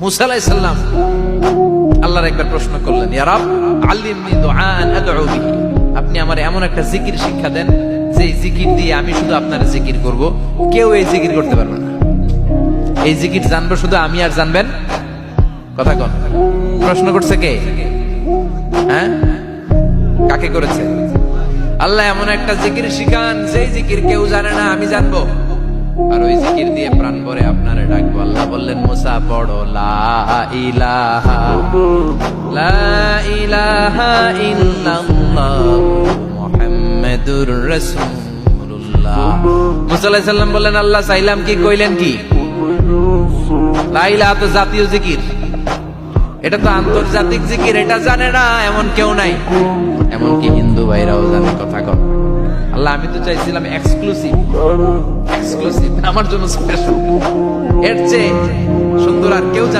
মুসা আলাইহিস সালাম আল্লাহর একবার প্রশ্ন করলেন, ইয়া রাব আল্লিমনি দুআআন আদউ বিহি, আপনি আমার এমন একটা জিকির শিক্ষা দেন যে জিকির দিয়ে আমি শুধু আপনার জিকির করব, কেউ এই জিকির করতে পারবে না। এই জিকির জানবো শুধু আমি, আর জানবেন কথা কোন? প্রশ্ন করছে কে? হ্যাঁ, কাকে করেছে? আল্লাহ এমন একটা জিকির শিখান যেই জিকির কেউ জানে না, আমি জানবো, আর ওই জিকির দিয়ে প্রাণ ভরে আপনারে ডাকবো। আল্লাহ বললেন, মুসা পড়ো লা ইলাহা ইল্লাল্লাহ মুহাম্মাদুর রাসূলুল্লাহ। মুসা আলাইহিস সালাম বললেন, আল্লাহ চাইলাম কি, কইলেন কি? লা ইলাহা তো জাতীয় জিকির, এটা তো আন্তর্জাতিক জিকির, এটা জানে না এমন কেউ নাই, এমনকি হিন্দু ভাইরাও জানে। কথা কর আল্লাহ, আমি তো চাইছিলাম এক্সক্লুসিভ, আমার জন্য স্পেশাল, এর চেয়ে সুন্দর আর কেউ জানে